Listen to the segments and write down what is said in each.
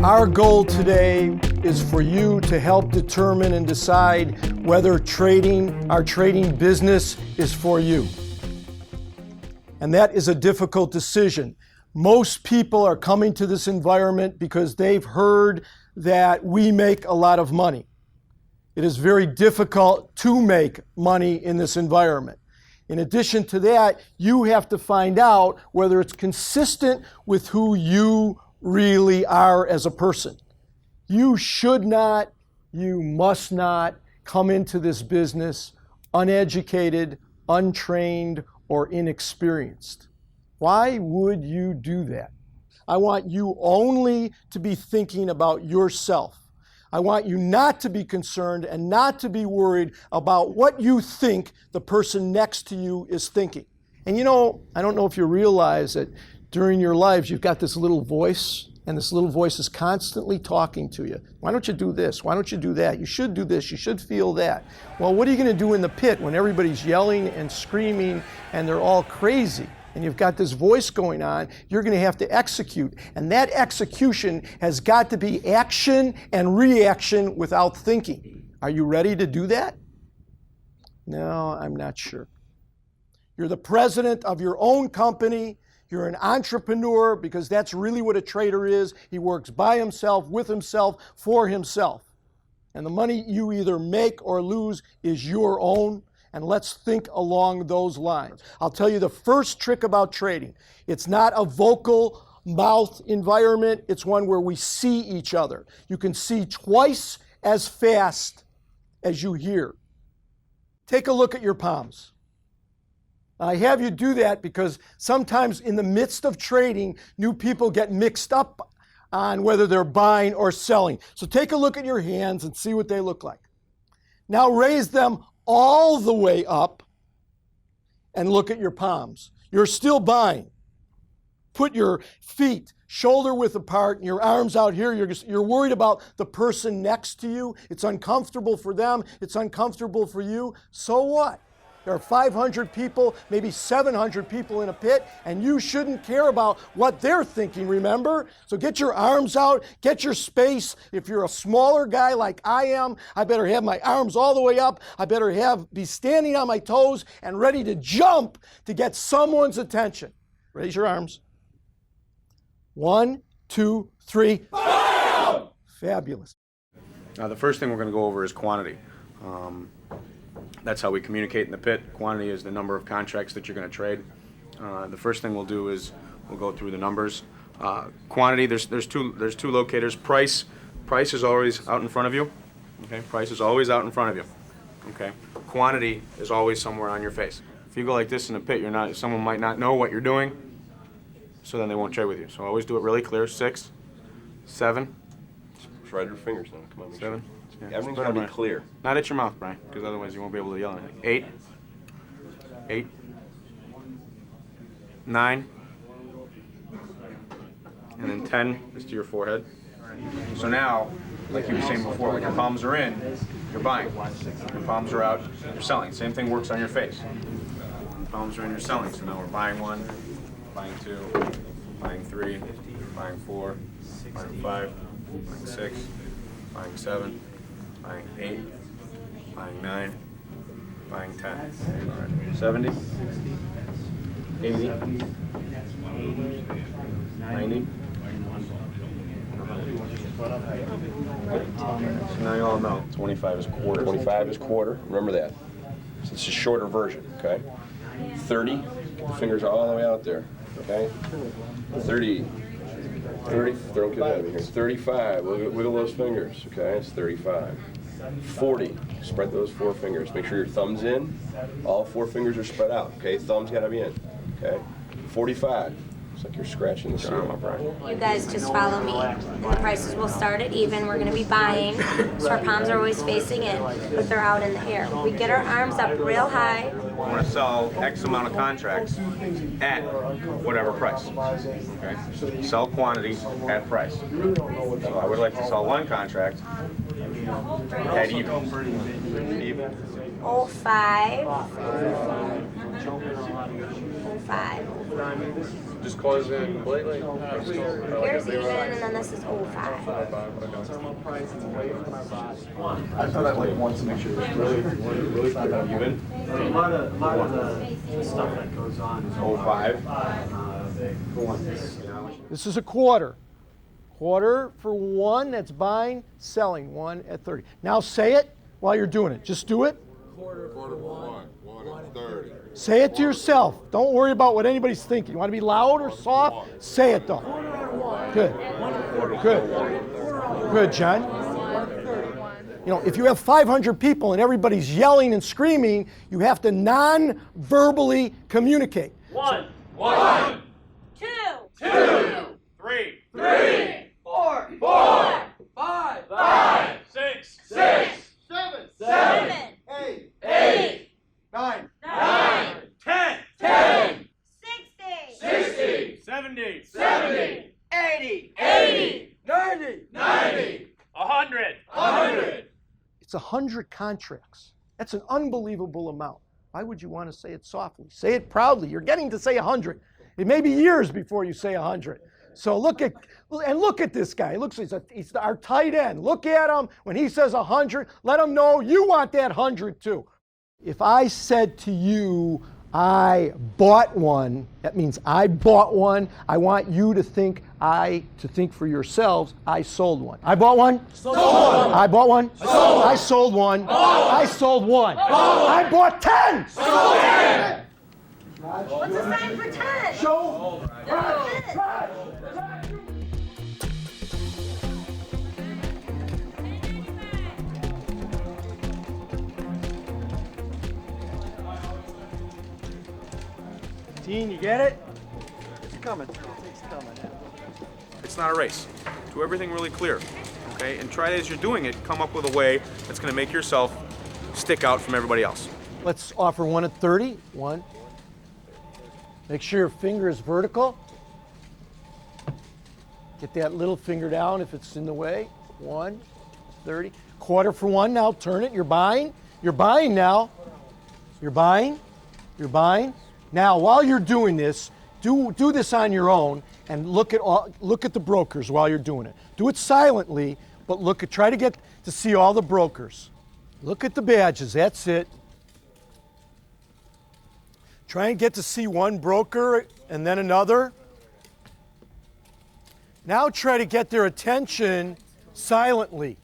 Our goal today is for you to help determine and decide whether our trading business is for you. And that is a difficult decision. Most people are coming to this environment because they've heard that we make a lot of money. It is very difficult to make money in this environment. In addition to that, you have to find out whether it's consistent with who you really are as a person. You should not, you must not come into this business uneducated, untrained, or inexperienced. Why would you do that? I want you only to be thinking about yourself. I want you not to be concerned and not to be worried about what you think the person next to you is thinking. And you know, I don't know if you realize that during your lives you've got this little voice, and this little voice is constantly talking to you. Why don't you do this? Why don't you do that? You should do this. You should feel that. Well, what are you going to do in the pit when everybody's yelling and screaming and they're all crazy? And you've got this voice going on, you're going to have to execute. And that execution has got to be action and reaction without thinking. Are you ready to do that? No, I'm not sure. You're the president of your own company. You're an entrepreneur, because that's really what a trader is. He works by himself, with himself, for himself. And the money you either make or lose is your own. And let's think along those lines. I'll tell you the first trick about trading. It's not a vocal mouth environment. It's one where we see each other. You can see twice as fast as you hear. Take a look at your palms. I have you do that because sometimes in the midst of trading, new people get mixed up on whether they're buying or selling. So take a look at your hands and see what they look like. Now raise them all the way up and look at your palms. You're still buying. Put your feet shoulder width apart and your arms out here. You're worried about the person next to you. It's uncomfortable for them. It's uncomfortable for you. So what? There are 500 people, maybe 700 people in a pit, and you shouldn't care about what they're thinking, remember? So get your arms out, get your space. If you're a smaller guy like I am, I better have my arms all the way up. I better be standing on my toes and ready to jump to get someone's attention. Raise your arms. 1, 2, 3. Bam! Fabulous. Now the first thing we're going to go over is quantity. That's how we communicate in the pit. Quantity is the number of contracts that you're going to trade. The first thing we'll do is we'll go through the numbers. Quantity, there's two locators. Price is always out in front of you. Okay, price is always out in front of you. Okay, quantity is always somewhere on your face. If you go like this in the pit, someone might not know what you're doing, so then they won't trade with you. So always do it really clear. 6, 7. Just right at your fingers now. Come on, 7. Yeah, everything's got to be clear. Not at your mouth, Brian, because otherwise you won't be able to yell anything. 8, 8, 9, and then 10 is to your forehead. So now, like you were saying before, when your palms are in, you're buying. Your palms are out, you're selling. Same thing works on your face. Your palms are in, you're selling. So now we're buying 1, buying 2, buying 3, buying 4, buying 5, buying 6, buying 7. Buying 8, buying 9, buying 10. All right. 70, 80, 90. So now you all know 25 is quarter. 25 is quarter. Remember that. So it's a shorter version, okay? 30, get the fingers all the way out there, okay? 30, don't get out of here. 35, wiggle those fingers, okay? It's 35. 40, spread those 4 fingers. Make sure your thumb's in. All 4 fingers are spread out, okay? Thumb's got to be in, okay? 45, it's like you're scratching the ceiling. You guys just follow me, and the prices will start at even. We're going to be buying, so our palms are always facing in, but they're out in the air. We get our arms up real high. I want to sell X amount of contracts at whatever price. Okay? Sell quantity at price. So I would like to sell 1 contract at even. 05, 05. Just close in completely. Here's even, and then this is 05. I thought I'd like once to make sure it's really Even. a lot of the stuff that goes on is 05. This is a quarter. Quarter for 1, that's buying, selling, 1 at 30. Now say it while you're doing it. Just do it. Quarter for one at 30. Say it to yourself. Don't worry about what anybody's thinking. You want to be loud or soft? Say it though. Good. Good. Good, John. You know, if you have 500 people and everybody's yelling and screaming, you have to non-verbally communicate. 1, 2, 3, 4, 5, 6, 7, 8, 9. 10, 60, 70, 80, 90, 100. It's 100 contracts. That's an unbelievable amount. Why would you want to say it softly? Say it proudly. You're getting to say 100. It may be years before you say 100. So look at this guy. He's our tight end. Look at him. When he says 100, let him know you want that 100 too. If I said to you, I bought one, that means I bought one. I want you to think for yourselves, I sold one. I bought one? Sold one. I bought one? Sold one. I sold one. I sold one. I bought 10. Sold 10. What's a sign for 10? Sold. Dean, you get it? It's coming. It's coming. It's not a race. Do everything really clear, okay? And try as you're doing it, come up with a way that's going to make yourself stick out from everybody else. Let's offer 1 at 30. 1. Make sure your finger is vertical. Get that little finger down if it's in the way. 1, 30. Quarter for 1 now. Turn it. You're buying. You're buying now. You're buying. You're buying. Now, while you're doing this, do this on your own and look at the brokers while you're doing it. Do it silently, but try to get to see all the brokers. Look at the badges. That's it. Try and get to see one broker and then another. Now try to get their attention silently.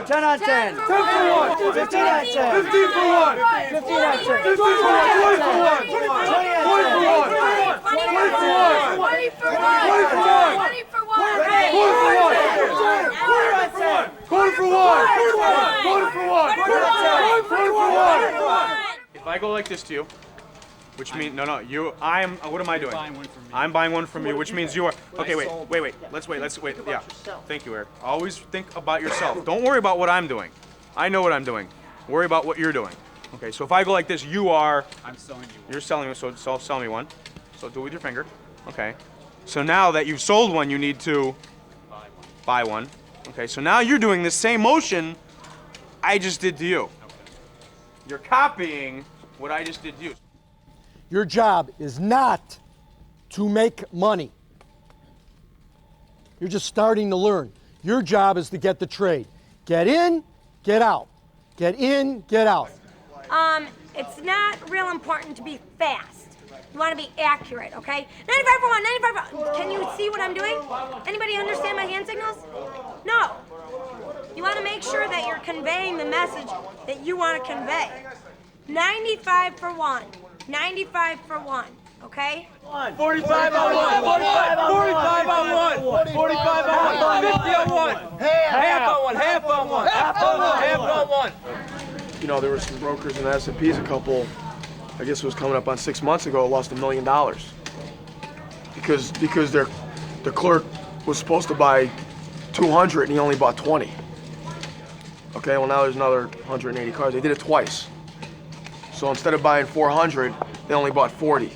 Ten on 10. 10 for 1. 15 on 10. 15 for 1. 15 on 10. 15 for 1. 20 for 1. 20 for 1. 20 for 1. 20 for 1. 20 for 1. 20 for 1. 20 for 1. 20 for 1. 20 for 1. 20 for 1. If I go like this to you, which means what am I doing? I'm buying one from you, which means you are. Okay, wait. Let's wait. Yeah. Thank you, Eric. Always think about yourself. Don't worry about what I'm doing. I know what I'm doing. Worry about what you're doing. Okay, so if I go like this, I'm selling you one. You're selling me, so sell me one. So do it with your finger. Okay. So now that you've sold one, you need to buy one. Okay, so now you're doing the same motion I just did to you. Okay. You're copying what I just did to you. Your job is not to make money. You're just starting to learn. Your job is to get the trade. Get in, get out. Get in, get out. It's not real important to be fast. You want to be accurate, okay? 95 for 1, 95 for 1. Can you see what I'm doing? Anybody understand my hand signals? No. You want to make sure that you're conveying the message that you want to convey. 95 for 1. 95 for 1, okay? 45 on 1. 45 on 1. 45 on 1. 45 on 1. 50 on 1. Half on 1. Half on 1. Half on 1. Half on 1. You know, there were some brokers in the S&Ps, a couple, I guess it was coming up on 6 months ago, lost $1 million. Because the clerk was supposed to buy 200 and he only bought 20. Okay, well now there's another 180 cars. They did it twice. So instead of buying 400, they only bought 40.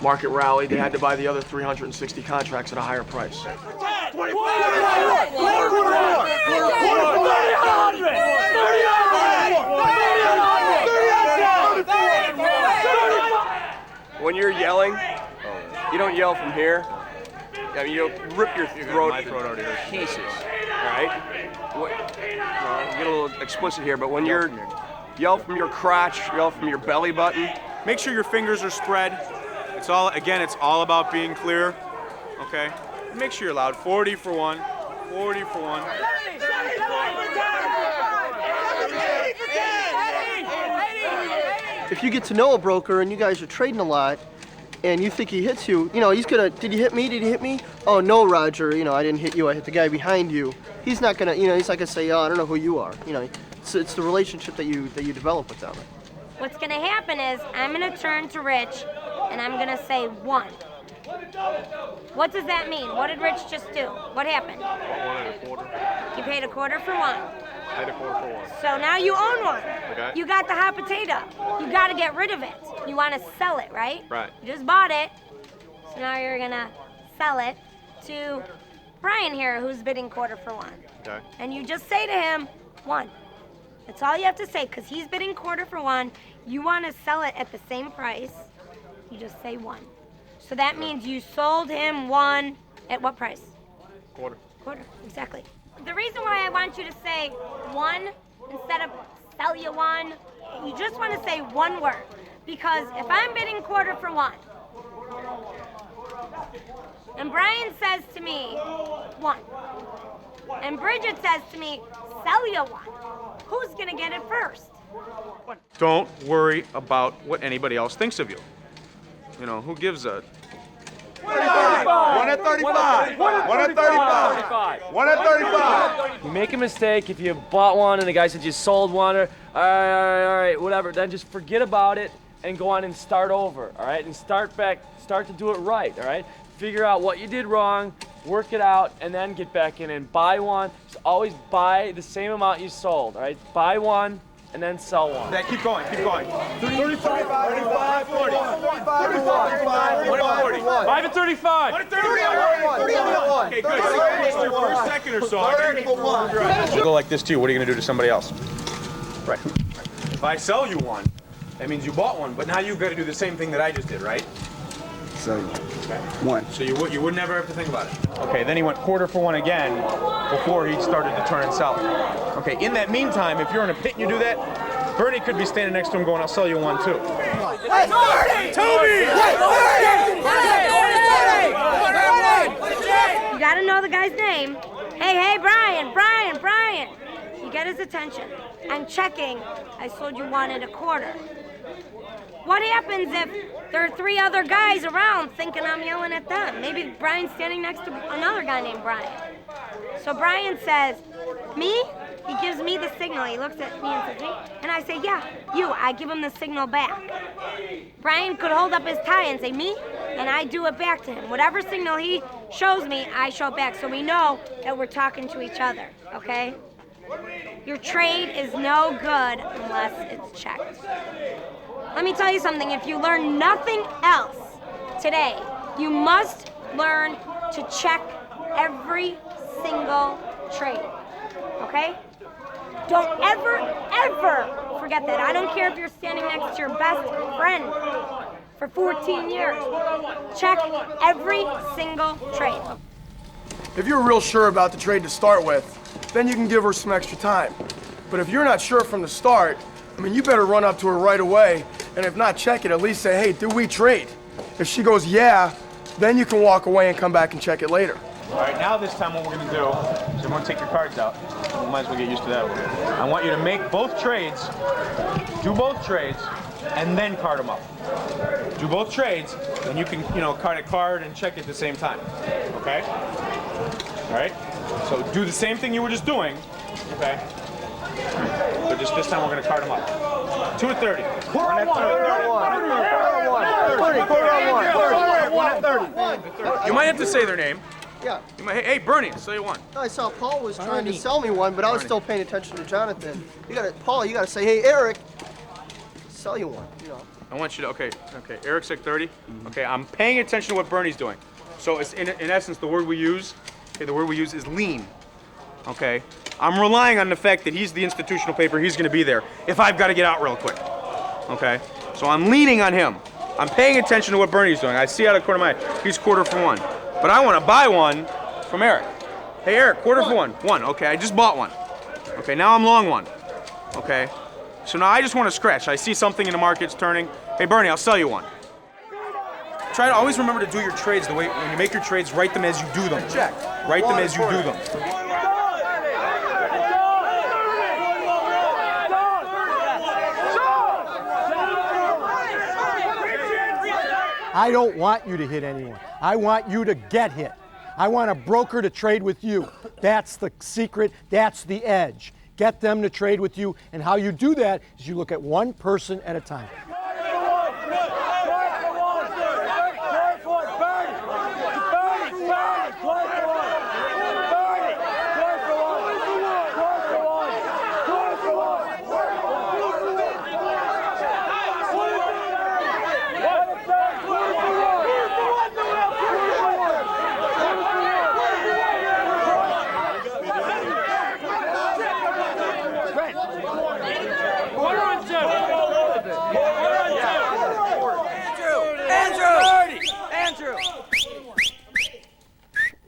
market rallied, they had to buy the other 360 contracts at a higher price. When you're yelling, you don't yell from here. I mean, you'll rip your throat to pieces, right? Get a little explicit here, but when you're yell from your crotch, yell from your belly button. Make sure your fingers are spread. It's all about being clear, okay? Make sure you're loud. 40 for one, 40 for one. If you get to know a broker and you guys are trading a lot, and you think he hits you, you know, he's gonna, did you hit me? Did you hit me? Oh no, Roger, you know, I didn't hit you, I hit the guy behind you. He's not gonna, you know, he's not gonna say, oh, I don't know who you are. You know, it's the relationship that you develop with them. What's gonna happen is I'm gonna turn to Rich and I'm gonna say 1. What does that mean? What did Rich just do? What happened? You paid a quarter for 1. Paid a quarter for 1. So now you own 1. Okay. You got the hot potato. You gotta get rid of it. You wanna sell it, right? Right. You just bought it. So now you're gonna sell it to Brian here, who's bidding quarter for 1. Okay. And you just say to him, 1. That's all you have to say, because he's bidding quarter for 1. You want to sell it at the same price. You just say 1. So that means you sold him 1 at what price? Quarter. Quarter, exactly. The reason why I want you to say 1 instead of sell you 1, you just want to say 1 word. Because if I'm bidding quarter for 1, and Brian says to me 1, and Bridget says to me, sell you 1, who's going to get it first? Don't worry about what anybody else thinks of you. You know, who gives a... 1 at 35. 1 at 35. 1 at 35. You make a mistake if you bought 1 and the guy said you sold 1, or all right, whatever. Then just forget about it and go on and start over, all right? And start to do it right, all right? Figure out what you did wrong, work it out, and then get back in and buy 1. Just always buy the same amount you sold, all right? Buy 1 and then sell 1. Yeah, keep going, keep going. 35, 35, 40. 5 and 35. 1 at 35. Okay, good. So for a second or so. We'll go like this too. What are you going to do to somebody else? Right. If I sell you 1, that means you bought 1, but now you've got to do the same thing that I just did, right? So, 1. So you would never have to think about it. Okay, then he went quarter for 1 again before he started to turn and sell. Okay, in that meantime, if you're in a pit and you do that, Bernie could be standing next to him going, I'll sell you 1 too. Hey, Toby! You got to know the guy's name. Hey, Brian. You get his attention. I'm checking. I sold you 1 at a quarter. What happens if there are 3 other guys around thinking I'm yelling at them? Maybe Brian's standing next to another guy named Brian. So Brian says, me? He gives me the signal. He looks at me and says, me? And I say, yeah, you. I give him the signal back. Brian could hold up his tie and say, me? And I do it back to him. Whatever signal he shows me, I show back. So we know that we're talking to each other, okay? Your trade is no good unless it's checked. Let me tell you something, if you learn nothing else today, you must learn to check every single trade, okay? Don't ever forget that. I don't care if you're standing next to your best friend for 14 years. Check every single trade. If you're real sure about the trade to start with, then you can give her some extra time. But if you're not sure from the start, I mean, you better run up to her right away, and if not check it, at least say, hey, do we trade? If she goes, yeah, then you can walk away and come back and check it later. All right, now this time what we're going to do is I'm going to take your cards out. You might as well get used to that. I want you to make both trades, do both trades, and then card them up. Do both trades, and you can, card a card and check it at the same time. Okay? All right? So do the same thing you were just doing. Okay? But just this time we're going to card them up. 2 at 30. 1 at 30. You might have to say their name. Yeah. You might, hey, Bernie, I'll sell you 1. I saw Paul was trying to sell me 1, but I was still paying attention to Jonathan. Paul, you gotta say, hey, Eric, sell you one. I want you to, okay, Eric said 30. Okay, I'm paying attention to what Bernie's doing. So it's in essence, the word we use is lean. Okay, I'm relying on the fact that he's the institutional paper, he's gonna be there if I've gotta get out real quick. Okay, so I'm leaning on him. I'm paying attention to what Bernie's doing. I see out of the corner of my eye, he's quarter for one. But I wanna buy one from Eric. Hey Eric, quarter for one. One, okay, I just bought one. Okay, now I'm long one. Okay, so now I just wanna scratch. I see something in the market's turning. Hey Bernie, I'll sell you one. Try to always remember to do your trades the way, when you make your trades, write them as you do them. Check. Write them as you do them. I don't want you to hit anyone. I want you to get hit. I want a broker to trade with you. That's the secret, that's the edge. Get them to trade with you, and how you do that is you look at one person at a time.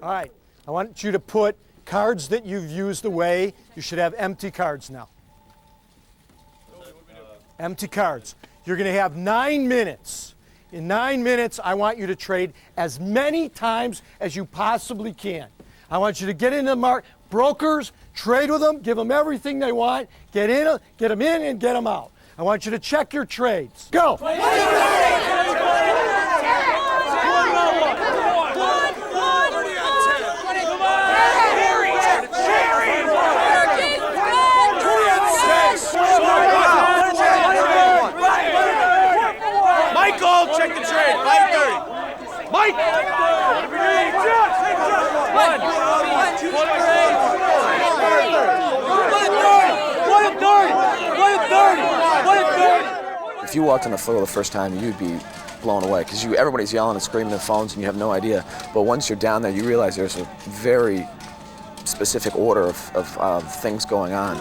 All right, I want you to put cards that you've used away. You should have empty cards now. Empty cards. You're going to have 9 minutes. In 9 minutes, I want you to trade as many times as you possibly can. I want you to get into the market. Brokers, trade with them, give them everything they want. Get them in and get them out. I want you to check your trades. Go! Michael, check the trade. 5:30. Mike. If you walked on the floor the first time, you'd be blown away because everybody's yelling and screaming at phones and you have no idea. But once you're down there, you realize there's a very specific order of things going on.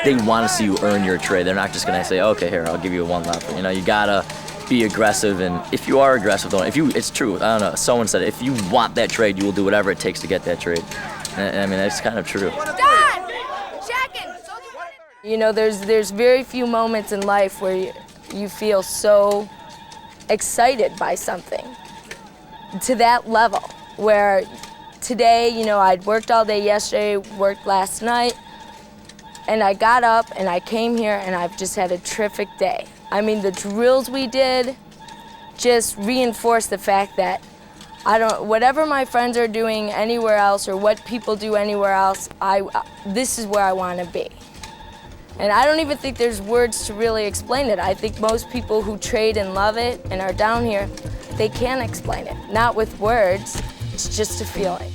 They want to see you earn your trade. They're not just going to say, okay, here, I'll give you a one left. You gotta be aggressive, and if you are aggressive, it's true. I don't know. Someone said, if you want that trade, you will do whatever it takes to get that trade. And, I mean, that's kind of true. There's very few moments in life where you feel so excited by something to that level. Where today, I'd worked all day yesterday, worked last night. And I got up and I came here and I've just had a terrific day. I mean, the drills we did just reinforced the fact that whatever my friends are doing anywhere else or what people do anywhere else, this is where I want to be. And I don't even think there's words to really explain it. I think most people who trade and love it and are down here, they can explain it. Not with words, it's just a feeling.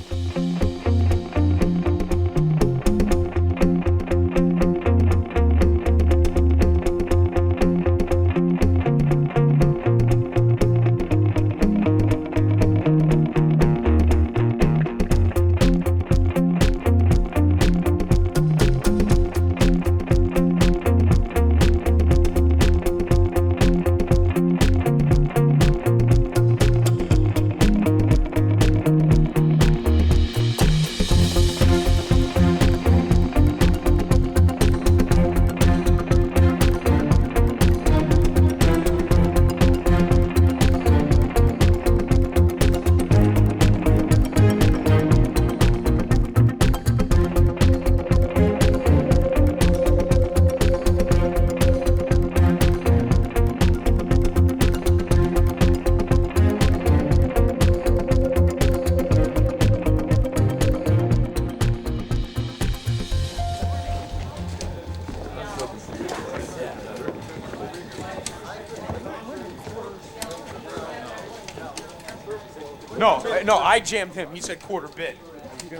No, I jammed him. He said quarter bid.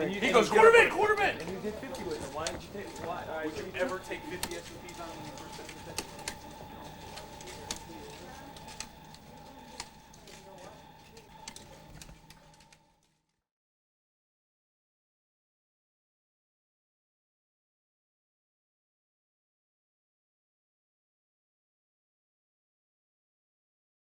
He goes quarter bid. And you did 50 with him. Why did you take? Why? Would you ever take 50 S&Ps on when you first